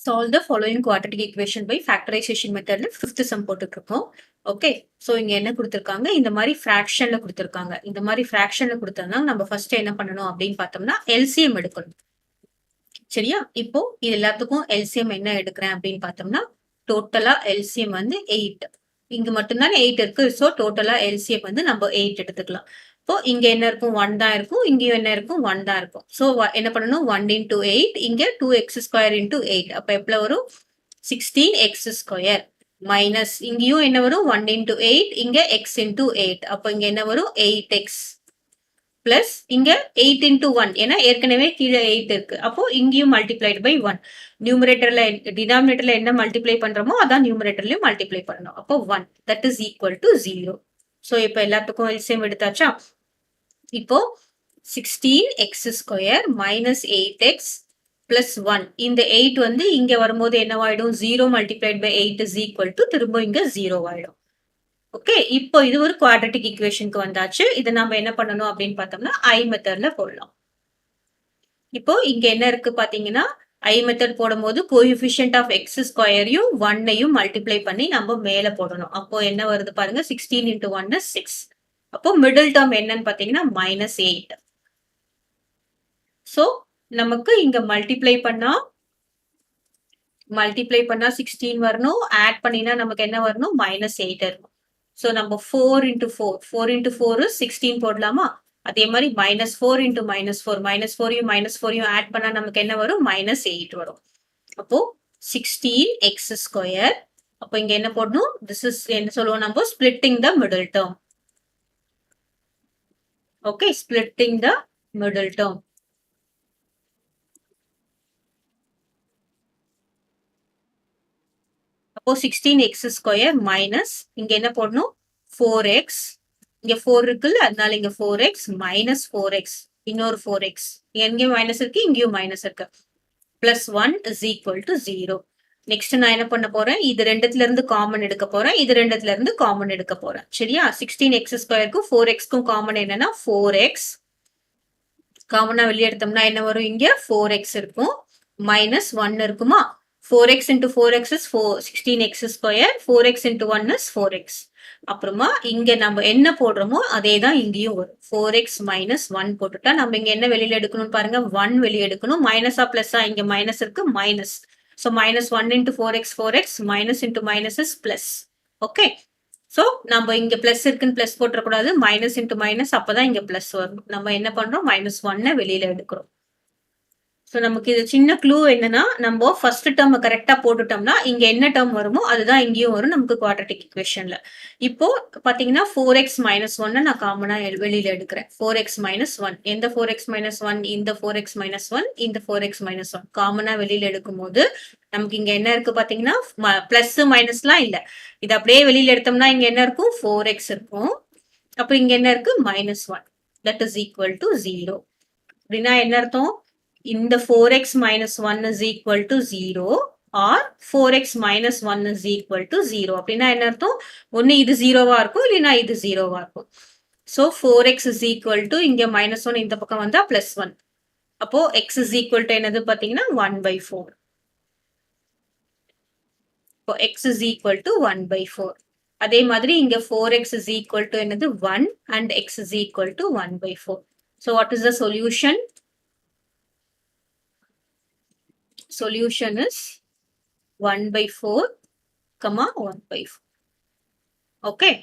Solve the following quadratic equation by factorization method fifth sum போட்டுட்டு இருக்கோம். Okay, so இங்க என்ன கொடுத்திருக்காங்க, இந்த மாதிரி ஃபிராக்ஷன்ல கொடுத்திருக்காங்க. இந்த மாதிரி ஃபிராக்ஷன்ல கொடுத்தா நம்ம ஃபர்ஸ்ட் என்ன பண்ணணும் அப்படின்னு பார்த்தோம்னா எல்சிஎம் எடுக்கணும். சரியா? இப்போ இது எல்லாத்துக்கும் எல்சிஎம் என்ன எடுக்கிறேன் அப்படின்னு பார்த்தோம்னா டோட்டலா எல்சிஎம் வந்து 8. இங்க மட்டும்தான் 8 இருக்கு. சோ டோட்டலா எல்சிஎம் வந்து நம்ம 8 எடுத்துக்கலாம். இப்போ இங்க என்ன இருக்கும், 1 தான் இருக்கும். இங்கேயும் என்ன இருக்கும், 1 தான் இருக்கும். சோ என்ன பண்ணணும், 1 into 8, இங்க 2x square into 8. அப்ப எவ்வளவு வரும், 16x square மைனஸ் இங்கேயும் என்ன வரும், 1 into 8, இங்க x into 8. அப்ப இங்க என்ன வரும், 8x பிளஸ் இங்க 8 into 1, ஏன்னா ஏற்கனவே கீழே 8 இருக்கு. அப்போ இங்கேயும் மல்டிப்ளைட் பை 1. நியூமரேட்டர்ல டினாமினேட்டர்ல என்ன மல்டிப்ளை பண்றோமோ அதான் நியூமரேட்டர்லயும் மல்டிப்ளை பண்ணணும். அப்போ 1 that is equal to 0. So இப்போ எல்லாத்துக்கும் எல்சிஎம் எடுத்தாச்சா? இப்போ 16x square minus 8x plus 1. இந்த 8 வந்து இங்க வரும்போது என்னவாயிடும், 0 multiplied by 8 is equal to திரும்ப இங்க 0 ஆயிடும். ஓகே, இப்போ இது ஒரு குவாட்ரட்டிக் ஈக்குவேஷனுக்கு வந்தாச்சு. இதை நம்ம என்ன பண்ணணும் அப்படின்னு பார்த்தோம்னா ஐ மெத்தட்ல போடலாம். இப்போ இங்க என்ன இருக்கு பாத்தீங்கன்னா, ஐ மெத்தட் போடும்போது கோஎஃபிஷியன்ட் ஆஃப் எக்ஸ் ஸ்கொயரையும் 1ஐயும் மல்டிப்ளை பண்ணி நம்ம மேல போடணும். அப்போ என்ன வருது பாருங்க, 16 into 1 is 6. அப்போ மிடில் டேர்ம் என்னன்னு பாத்தீங்கன்னா -8. சோ நமக்கு இங்க மல்டிப்ளை பண்ணா 16 வரணும், ஆட் பண்ணினா நமக்கு என்ன வரணும், -8 இருக்கும். சோ நம்ம 4 into 4 is 16 போடலாமா? அதே மாதிரி -4 into -4, -4யும் -4யும் ஆட் பண்ணா நமக்கு என்ன வரும், -8 வரும். அப்போ 16x ஸ்கொயர். அப்போ இங்க என்ன போடணும், திஸ் இஸ் என்ன சொல்லுவோம் நம்ம, ஸ்பிளிட்டிங் த மிடில் டேர்ம். ஓகே, ஸ்பிளிட்டிங் த மிடில் டேர்ம். அப்போ 16x ஸ்கொயர் மைனஸ் இங்க என்ன போடணும், 4x. இங்க 4 இருக்குல்ல, அதனால இங்க 4x மைனஸ் 4x, இன்னொரு 4x, எங்கேயும் மைனஸ் இருக்கு, இங்கேயும் மைனஸ் இருக்கு, plus 1 is equal to 0. Next நான் என்ன பண்ண போறேன், இது ரெண்டுத்துல இருந்து காமன் எடுக்க போறேன், இது ரெண்டுத்துல இருந்து காமன் எடுக்க போறேன். சரியா? 16x ஸ்கொயருக்கும் 4xக்கும் காமன் என்னன்னா 4x. காமனா வெளியே எடுத்தோம்னா என்ன வரும், இங்க 4x இருக்கும், மைனஸ் 1 இருக்குமா? 4x into 4x is 16x square, 4x into 1 is 4x. அப்புறமா இங்க நம்ம என்ன போடுறோமோ அதே தான் இங்கேயும் வரும். 4x minus 1 போட்டுட்டா நம்ம இங்க என்ன வெளியில எடுக்கணும் பாருங்க, 1 வெளியே எடுக்கணும். மைனஸா பிளஸா, இங்க மைனஸ் இருக்கு, minus. So -1 into 4x, minus into minus is plus. Okay, so நம்ம இங்க பிளஸ் இருக்குன்னு பிளஸ் போட்டுறக்கூடாது, மைனஸ் into மைனஸ், அப்பதான் இங்க பிளஸ் வரும். நம்ம என்ன பண்றோம், -1 வெளியில எடுக்கிறோம். ஸோ நமக்கு இது சின்ன க்ளூ என்னன்னா, நம்ம ஃபர்ஸ்ட் டேர்ம் கரெக்டா போட்டுட்டோம்னா இங்க என்ன டேர்ம் வருமோ அதுதான் இங்கேயும் வரும் நமக்கு குவாட்ரட்டிக் ஈக்குவேஷன்ல. இப்போ பாத்தீங்கன்னா 4x minus 1 நான் காமனா வெளியில எடுக்கிறேன். 4x minus 1, எந்த 4x minus 1, இந்த 4x minus 1, இந்த 4x minus 1 காமனா வெளியில எடுக்கும் போது நமக்கு இங்க என்ன இருக்கு பாத்தீங்கன்னா, பிளஸ் மைனஸ்லாம் இல்ல, இது அப்படியே வெளியில எடுத்தோம்னா இங்க என்ன இருக்கும், 4x இருக்கும். அப்ப இங்க என்ன இருக்கு, -1, தட் இஸ் ஈக்குவல் டு 0. அப்படின்னா என்ன அர்த்தம், இந்த 4x minus 1 is equal to 0 or 4x minus 1 is equal to 0. அப்படின்னா என்ன அர்த்தம், ஒன்னு இது 0வா இருக்கும், இல்லைன்னா இது 0வா இருக்கும். So 4x is equal to, இங்க -1 இந்த பக்கம் வந்தா +1. அப்போ x is equal to என்னது பாத்தீங்கன்னா 1/4. இப்போ x is equal to 1/4. அதே மாதிரி இங்க 4x is equal to என்னது 1 and x is equal to 1/4. So what is the solution? Solution is 1/4, 1/4. Okay.